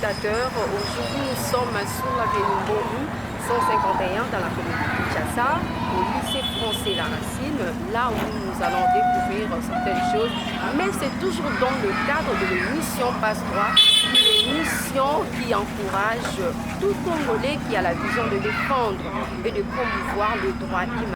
téléspectateurs, aujourd'hui nous sommes sur l'avenue Bourou 151 dans la commune de Kinshasa, au lycée français La Racine, là où nous allons découvrir certaines choses, mais c'est toujours dans le cadre de l'émission Passe-Droit, une émission qui encourage tout Congolais qui a la vision de défendre et de promouvoir le droit humain.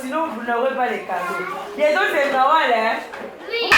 Sinon vous n'aurez pas les cadeaux. Les autres c'est Noël, hein? Oui.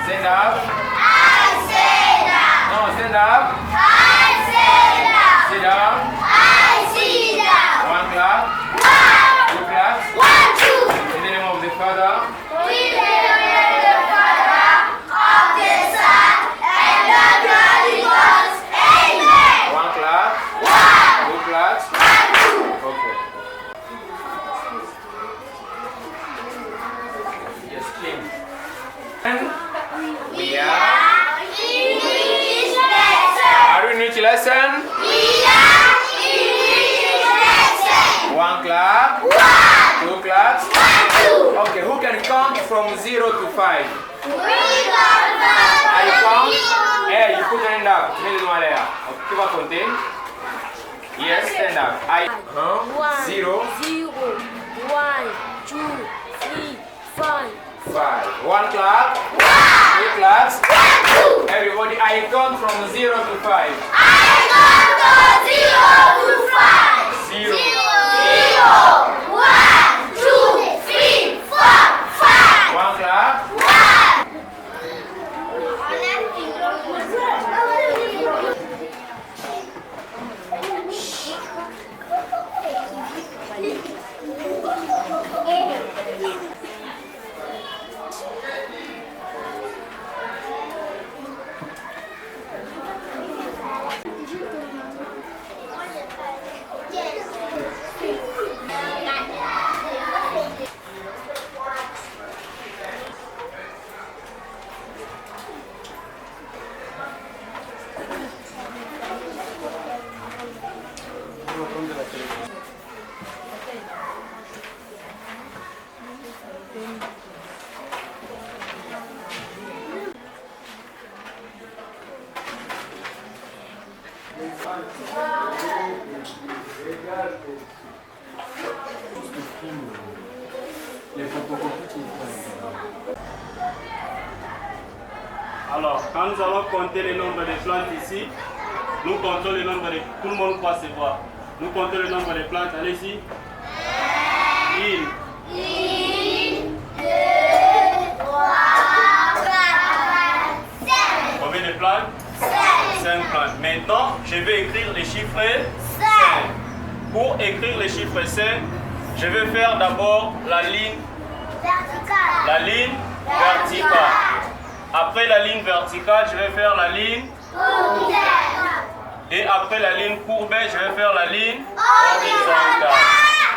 Stand up. I stand up. No, stand up. I stand up. Sit down. I sit down. One clap. One. Two claps. 1, 2. In the name of the Father. In the name of the Father, of the Son, and the Holy Ghost. Amen. One clap. One. Two claps. 1, 2. Okay. Yes, clean. We are English lesson. Are you new to lesson? We are English lesson. One clap. 1. 2 claps. 1, 2. Okay, who can count from 0 to 5? We count. Are you count? Hey, you put your hand up. Okay, tu vas compter? Yes, stand up. 0. 0, 1, 2, 3, 5. 5. 1 clap. 1. 2 claps. 1, 2. Everybody, I count from 0 to 5. I count from 0 to 5. 0. 0. 1, 2, Les photocopies. Alors, quand nous allons compter le nombre de plantes ici, nous comptons le nombre de... Tout le monde croit se voir. Nous comptons le nombre de plantes. Allez-y. 1, 2, 3, 4, 5. Combien de plantes? 5 plantes. Maintenant, je vais écrire les chiffres 5. Pour écrire les chiffres 5, je vais faire d'abord la ligne verticale. La ligne verticale. Après la ligne verticale, je vais faire la ligne courbée. Et après la ligne courbée, je vais faire la ligne horizontale.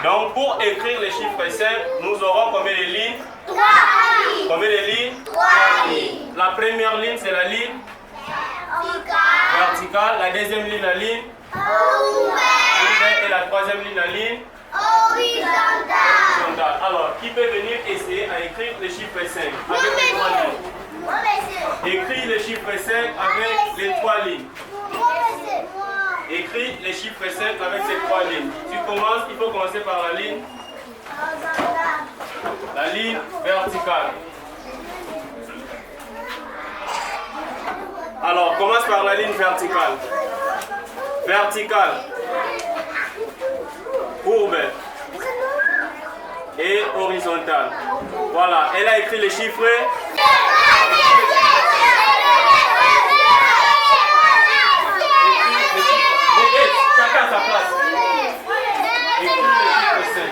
Donc pour écrire les chiffres 5, nous aurons combien de lignes? 3 lignes. Combien de lignes? 3 lignes. La première ligne, c'est la ligne verticale. La deuxième ligne, la ligne courbée. Et la troisième ligne, la ligne horizontale. Alors, qui peut venir essayer à écrire les chiffres 5 avec les 3 lignes? Écris les chiffres 5 avec les 3 lignes. Écris les chiffres 5 avec ces 3 lignes. Tu commences, il faut commencer par la ligne verticale. Alors, commence par la ligne verticale. Verticale. Courbe. Et horizontale. Voilà, elle a écrit les chiffres. Chacun à sa place. Écris les chiffres 5.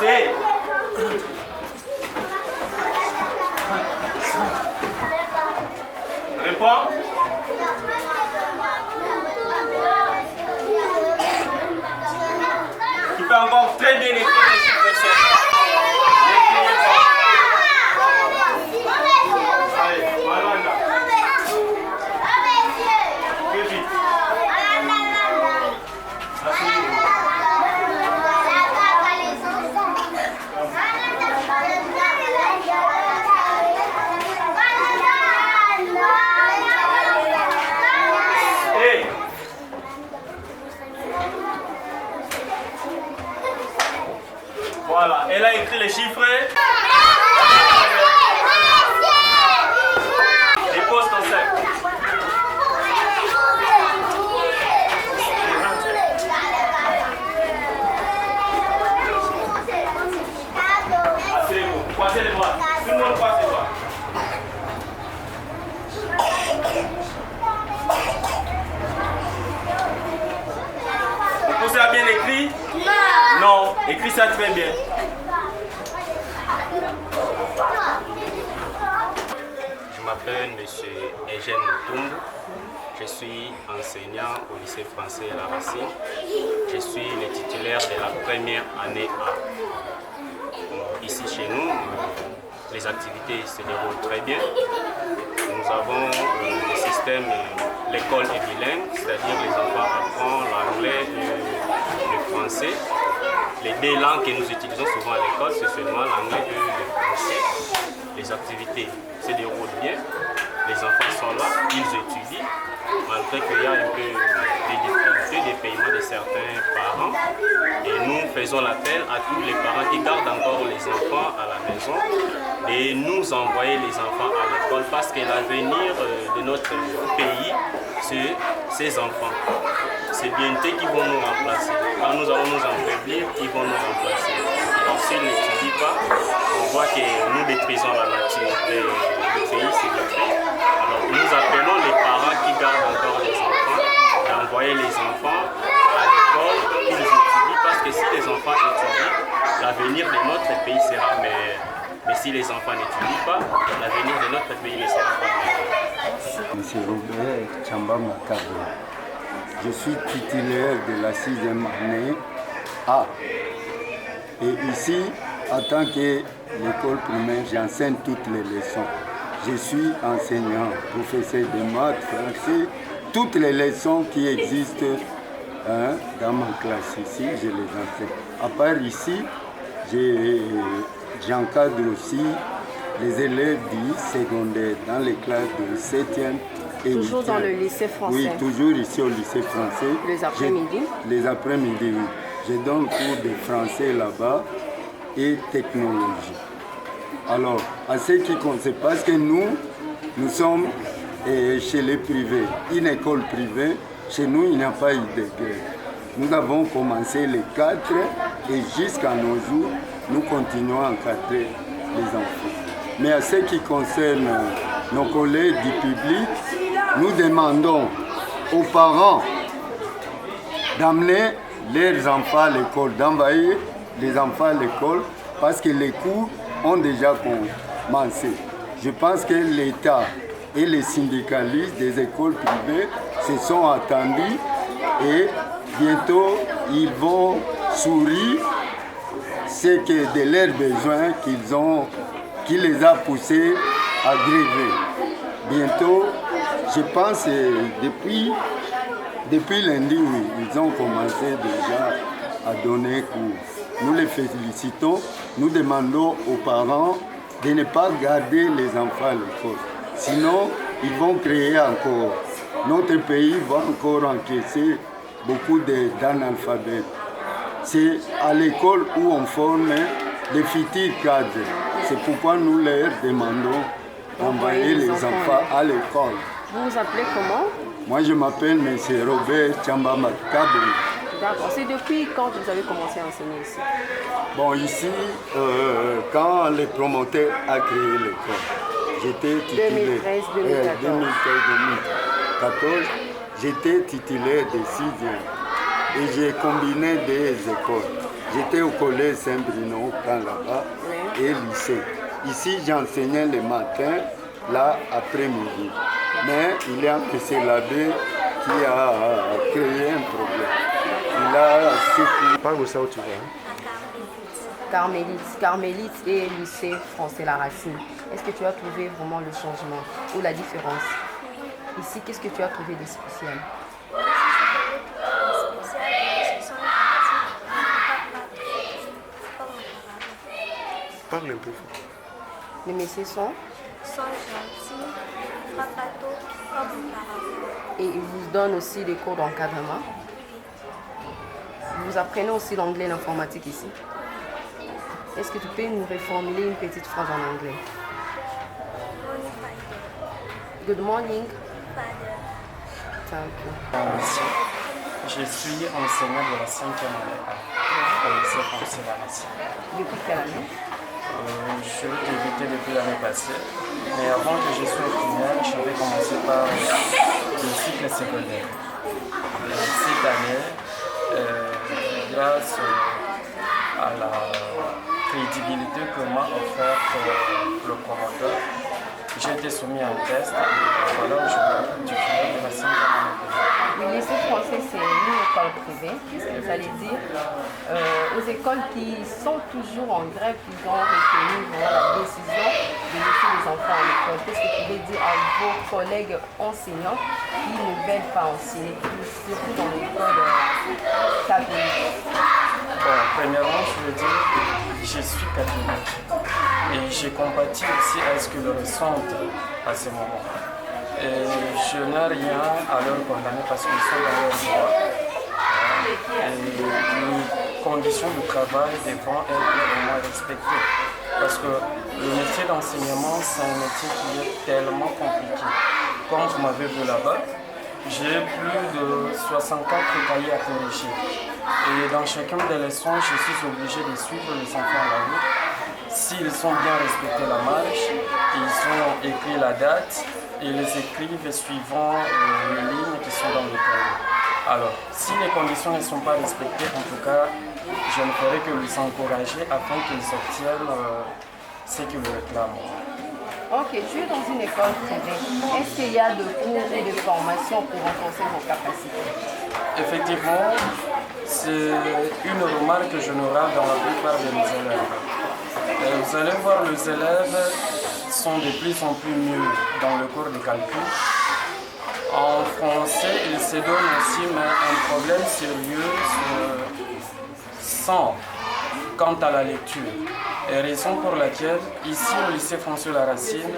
C'est. Réponds. Tu peux encore très bien écrire les chiffres 5. Allez, voilà. Plus vite. Voilà, elle a écrit les chiffres. Dépose ton sac. Asseyez-vous, croisez les bras. Tout le monde croise les bras. Vous avez bien écrit? Non. Écris ça très bien. Je m'appelle M. Eugène Mutumbu. Je suis enseignant au lycée français La Racine. Je suis le titulaire de la première année A. Ici chez nous, les activités se déroulent très bien. Nous avons le système, l'école est bilingue, c'est-à-dire les enfants apprennent l'anglais et le français. Les deux langues que nous utilisons souvent à l'école, c'est seulement l'anglais et le français. Les activités se déroulent bien, les enfants sont là, ils étudient, malgré qu'il y a un peu des difficultés de paiement de certains parents. Et nous faisons l'appel à tous les parents qui gardent encore les enfants à la maison de nous envoyer les enfants à l'école parce que l'avenir de notre pays, c'est ces enfants. C'est bientôt qu'ils vont nous remplacer. Quand nous allons nous affaiblir, ils vont nous remplacer. Alors s'ils n'étudient pas, on voit que nous détruisons la nature. Le pays c'est détruit. Alors nous appelons les parents qui gardent encore les enfants d'envoyer les enfants à l'école pour qu'ils étudient. Parce que si les enfants étudient, l'avenir de notre pays sera meilleur. Mais si les enfants n'étudient pas, l'avenir de notre pays ne sera pas meilleur. Monsieur Robert Chamba Makabo. Je suis titulaire de la 6e année A. Et ici, en tant que l'école primaire, j'enseigne toutes les leçons. Je suis enseignant, professeur de maths, français, toutes les leçons qui existent dans ma classe ici, je les enseigne. À part ici, j'encadre aussi les élèves du secondaire dans les classes de 7e Toujours dans le lycée français? Oui, toujours ici au lycée français. Les après-midi? Les après-midi, oui. Je donne cours de français là-bas et technologie. Alors, à ce qui concerne, parce que nous sommes chez les privés, une école privée, chez nous, il n'y a pas eu de grève. Nous avons commencé les 4 et jusqu'à nos jours, nous continuons à encadrer les enfants. Mais à ce qui concerne nos collègues du public, nous demandons aux parents d'amener leurs enfants à l'école, d'envoyer les enfants à l'école parce que les cours ont déjà commencé. Je pense que l'État et les syndicalistes des écoles privées se sont attendus et bientôt ils vont sourire ce que de leurs besoins qui les a poussés à gréver. Bientôt, je pense depuis lundi, oui, ils ont commencé déjà à donner cours. Nous les félicitons, nous demandons aux parents de ne pas garder les enfants à l'école. Sinon, ils vont créer encore. Notre pays va encore encaisser beaucoup d'analphabètes. C'est à l'école où on forme les futurs cadres. C'est pourquoi nous leur demandons d'envoyer les enfants à l'école. Vous vous appelez comment? Moi, je m'appelle M. Robert Chambama Kabri. D'accord. C'est depuis quand vous avez commencé à enseigner ici? Bon, ici, quand le promoteur a créé l'école, j'étais titulaire. 2013-2014, j'étais titulaire de 6e. Et j'ai combiné des écoles. J'étais au collège Saint-Bruno, là-bas, et lycée. Ici, j'enseignais le matin, là, après-midi. Mais il y a M. Labbé qui a créé un problème. Il a secoué. Parle de ça où tu vas. Carmélite et lycée français La Racine. Est-ce que tu as trouvé vraiment le changement ou la différence? Ici, qu'est-ce que tu as trouvé de spécial? Parle un peu. Les messieurs sont gentils, frappent pas tôt, comme auparavant. et ils vous donnent aussi des cours d'encadrement. Vous apprenez aussi l'anglais et l'informatique ici. Est-ce que tu peux nous reformuler une petite phrase en anglais? Good morning. Thank you. Je suis enseignant de la 5e année au lycée français La Racine. Depuis quelle année? Je débutais depuis l'année passée, mais avant que je sois au primaire, j'avais commencé par le cycle secondaire. Cette année, grâce à la crédibilité que m'a offerte le promoteur, j'ai été soumis à un test et voilà, je suis titulaire de la 5e année. Le lycée français, c'est une école privée. Qu'est-ce que vous allez dire aux écoles qui sont toujours en grève, qui ont retenu la décision de laisser les enfants à l'école? Qu'est-ce que vous pouvez dire à vos collègues enseignants qui ne veulent pas enseigner, surtout dans l'école catholique? Bon, premièrement, je veux dire, je suis catholique et j'ai compati aussi à ce que le ressentent à ce moment. Et je n'ai rien à leur condamner parce qu'ils sont dans leur droit. Et les conditions de travail devront être vraiment respectées. Parce que le métier d'enseignement, c'est un métier qui est tellement compliqué. Comme vous m'avez vu là-bas, j'ai plus de 64 cahiers à corriger. Et dans chacune des leçons, je suis obligé de suivre les enfants à la route. S'ils ont bien respecté la marche, ils ont écrit la date, ils les écrivent suivant les lignes qui sont dans le cahier. Alors, si les conditions ne sont pas respectées, en tout cas, je ne ferai que les encourager afin qu'ils obtiennent ce qu'ils réclament. Ok, tu es dans une école privée. Est-ce qu'il y a de cours et de formations pour renforcer vos capacités? Effectivement, c'est une remarque que je n'aurai dans la plupart de mes élèves. Vous allez voir, les élèves sont de plus en plus mieux dans le cours de calcul. En français, ils se donnent aussi mais un problème sérieux sans quant à la lecture. Et raison pour laquelle, ici au lycée François La Racine,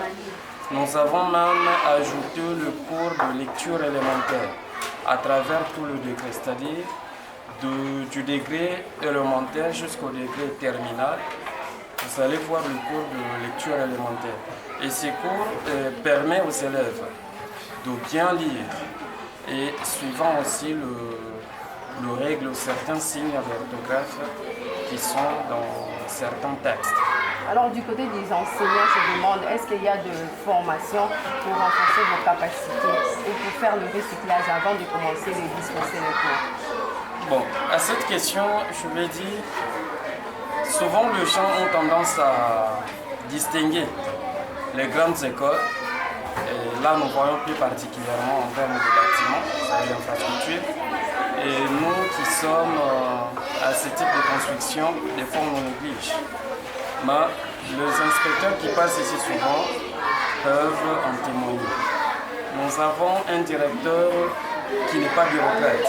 Nous avons même ajouté le cours de lecture élémentaire à travers tout le degré, c'est-à-dire du degré élémentaire jusqu'au degré terminal. Vous allez voir le cours de lecture élémentaire. Et ces cours permettent aux élèves de bien lire et suivant aussi le règle certains signes d'orthographe qui sont dans certains textes. Alors du côté des enseignants, je demande, est-ce qu'il y a de formation pour renforcer vos capacités et pour faire le recyclage avant de commencer les dispenser les cours? Bon, à cette question, je vais dire, souvent les gens ont tendance à distinguer les grandes écoles, et là nous voyons plus particulièrement en termes de bâtiments, c'est-à-dire l'infrastructure, et nous qui sommes à ce type de construction, des fois on néglige. Mais les inspecteurs qui passent ici souvent peuvent en témoigner. Nous avons un directeur qui n'est pas bureaucrate.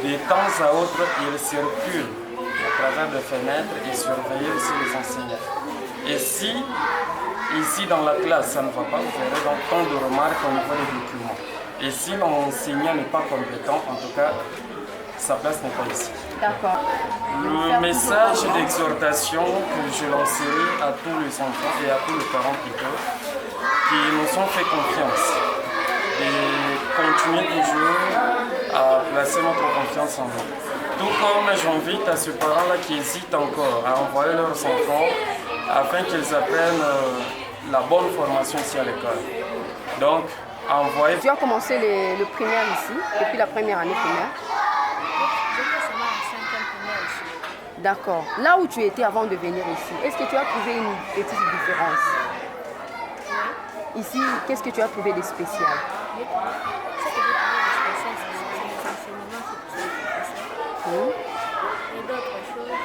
De temps à autre, il circule à travers les fenêtres et surveille aussi les enseignants. Et si, ici dans la classe, ça ne va pas, vous verrez donc tant de remarques au niveau des documents. Et si l'enseignant n'est pas compétent, en tout cas, sa place n'est pas ici. D'accord. Le message d'exhortation que je lancerai à tous les enfants et à tous les parents plutôt, qui nous ont fait confiance et continuer toujours à placer notre confiance en nous. Tout comme j'invite à ces parents-là qui hésitent encore à envoyer leurs enfants afin qu'ils apprennent la bonne formation ici à l'école. Donc, envoyer. Tu as commencé le primaire ici, depuis la première année primaire? D'accord. Là où tu étais avant de venir ici, est-ce que tu as trouvé une petite différence? Ici, qu'est-ce que tu as trouvé de spécial? Ce que j'ai trouvé de spécial, c'est les enseignements qui sont et d'autres choses,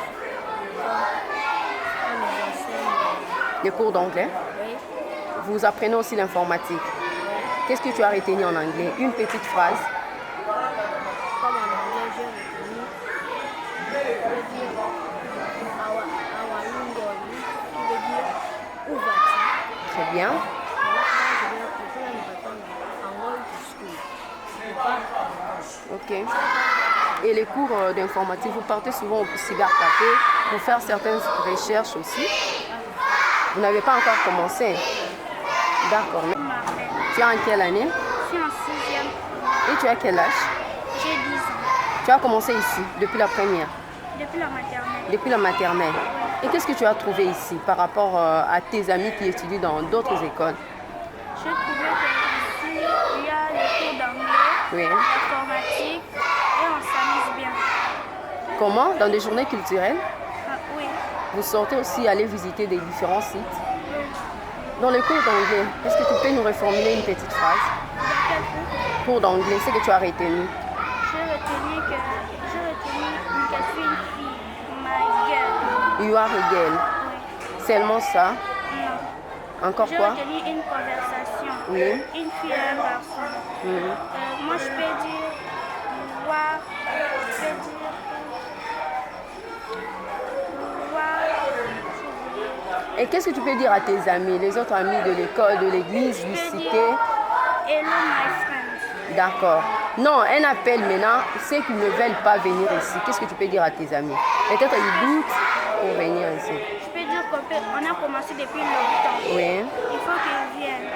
comme on nous enseigne Les cours d'anglais? oui, Vous apprenez aussi l'informatique. Qu'est-ce que tu as retenu en anglais? Une petite phrase. comme en anglais, j'ai retenu, je veux dire Awalungoli, qui veut dire où vas-tu? Très bien. Ok. Et les cours d'informatique, vous partez souvent au cybercafé pour faire certaines recherches aussi. Vous n'avez pas encore commencé? D'accord. Tu es en quelle année? Je suis en 6e. Et tu as quel âge? J'ai 10 ans. Tu as commencé ici, depuis la première? Depuis la maternelle. Depuis la maternelle. Et qu'est-ce que tu as trouvé ici par rapport à tes amis qui étudient dans d'autres écoles? J'ai trouvé qu'ici, il y a les cours d'anglais, Oui. l'informatique et on s'amuse bien. Comment? Dans des journées culturelles? Ah, oui. Vous sortez aussi aller visiter des différents sites? Dans les cours d'anglais, est-ce que tu peux nous reformuler une petite phrase? Dans quel cours? Cours d'anglais, c'est que tu as retenu? J'ai retenu que je suis une fille. My girl. You are a girl. Oui. Seulement ça? Non. Encore J'ai quoi? retenu une conversation. Oui. Une fille et un garçon. Moi, je peux dire voir. Je peux dire voir. Et qu'est-ce que tu peux dire à tes amis, les autres amis de l'école, de l'église, du cité? Hello, my friends. D'accord. Non, un appel maintenant, ceux qui ne veulent pas venir ici, qu'est-ce que tu peux dire à tes amis? Peut-être ils doutent pour venir ici. Je peux dire qu'on a commencé depuis longtemps. Oui. Il faut qu'ils viennent.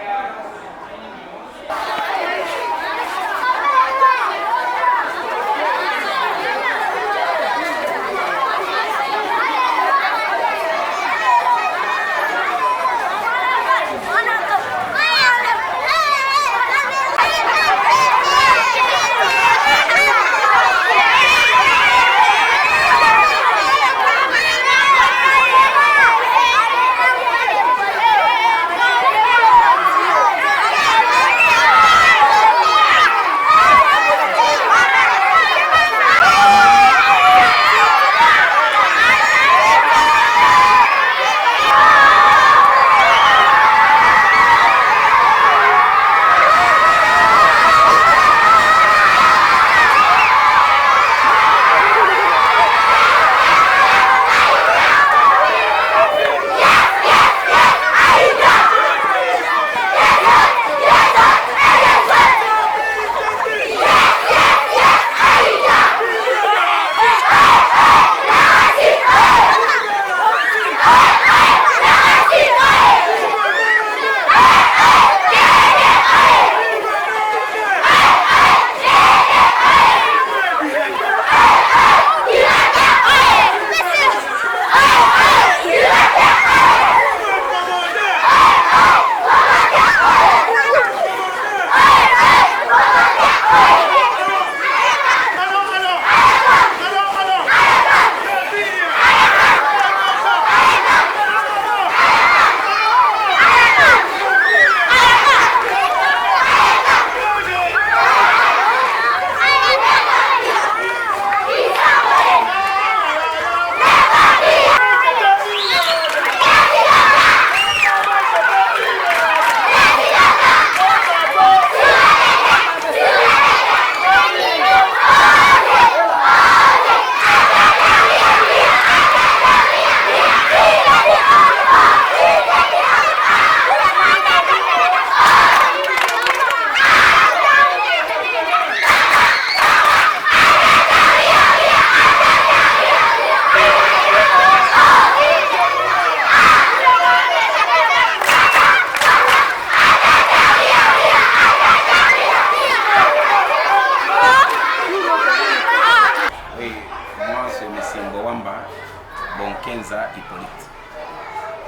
César Hippolyte.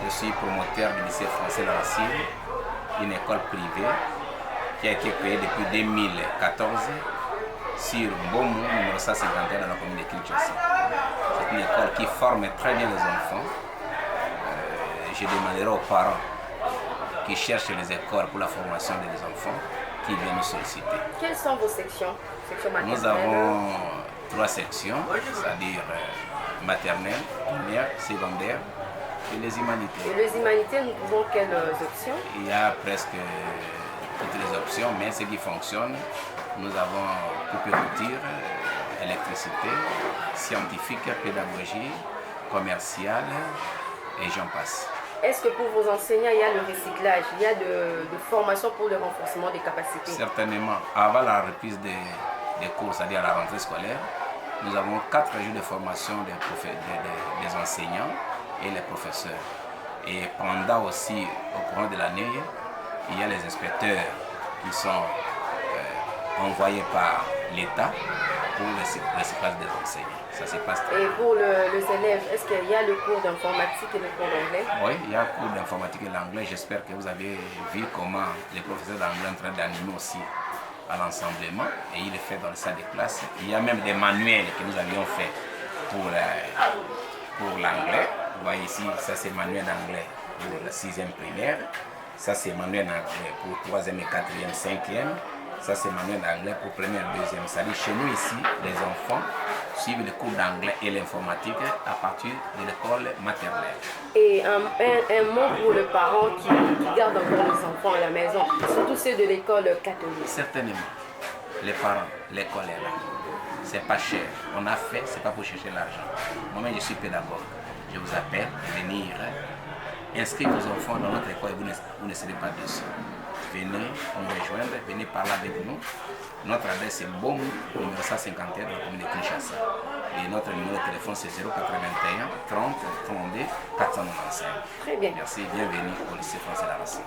Je suis promoteur du lycée français La Racine, une école privée qui a été créée depuis 2014 sur Bomu, numéro 151 dans la commune de Kinshasa. C'est une école qui forme très bien les enfants. Je demanderai aux parents qui cherchent les écoles pour la formation des enfants qui viennent nous solliciter. Quelles sont vos sections? Nous avons 3 sections, c'est-à-dire maternelle, primaire, secondaire et les humanités. Et les humanités, nous trouvons quelles options? Il y a presque toutes les options, mais ce qui fonctionne, nous avons couture, électricité, scientifique, pédagogie, commerciale et j'en passe. Est-ce que pour vos enseignants, il y a le recyclage, il y a de formation pour le renforcement des capacités? Certainement. Avant la reprise des cours, c'est-à-dire à la rentrée scolaire, nous avons 4 jours de formation des enseignants et les professeurs. Et pendant aussi, au courant de l'année, il y a les inspecteurs qui sont envoyés par l'État pour le recyclage des enseignants. Ça se passe très bien. Et pour les élèves, est-ce qu'il y a le cours d'informatique et le cours d'anglais? Oui, il y a le cours d'informatique et l'anglais. J'espère que vous avez vu comment les professeurs d'anglais sont en train d'animer aussi à l'ensemblement. Et il est fait dans le salle de classe. Il y a même des manuels que nous avions fait pour l'anglais. Vous voyez ici, ça c'est manuel d'anglais pour la 6e primaire. Ça c'est manuel d'anglais pour 3e et 4e, 5e. Ça c'est manuel d'anglais pour 1er et 2e. C'est-à-dire chez nous ici, les enfants suivent les cours d'anglais et l'informatique à partir de l'école maternelle. Et un mot pour les parents qui gardent encore les enfants à la maison, surtout ceux de l'école catholique. Certainement. Les parents, l'école est là. C'est pas cher. On a fait, c'est pas pour chercher l'argent. Moi-même, je suis pédagogue. Je vous appelle de venir inscrire vos enfants dans notre école et vous ne serez pas dessus. Venez nous rejoindre, venez parler avec nous. Notre adresse est Bomu, numéro 151 dans la commune de Kinshasa. Et notre numéro de téléphone c'est 081 30 32 495. Très bien. Merci, bienvenue au lycée français La Racine.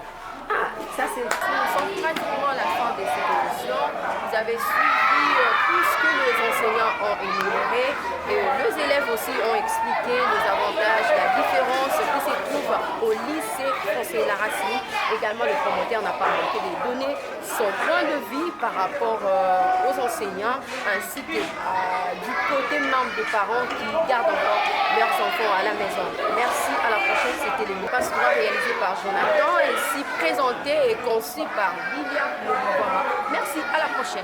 Ah, ça c'est pratiquement la fin de cette émission. Vous avez suivi tout ce que les enseignants ont énuméré. Et les élèves aussi ont expliqué les avantages, la différence qui se trouve au lycée français La Racine. Également, le promoteur n'a pas manqué de donner son point de vue par rapport aux enseignants ainsi que du côté membre des parents qui gardent encore leurs enfants à la maison. Merci, à la prochaine. C'était le Pastoral réalisé par Jonathan, ainsi présenté et conçu par William Lebouara. Merci, à la prochaine.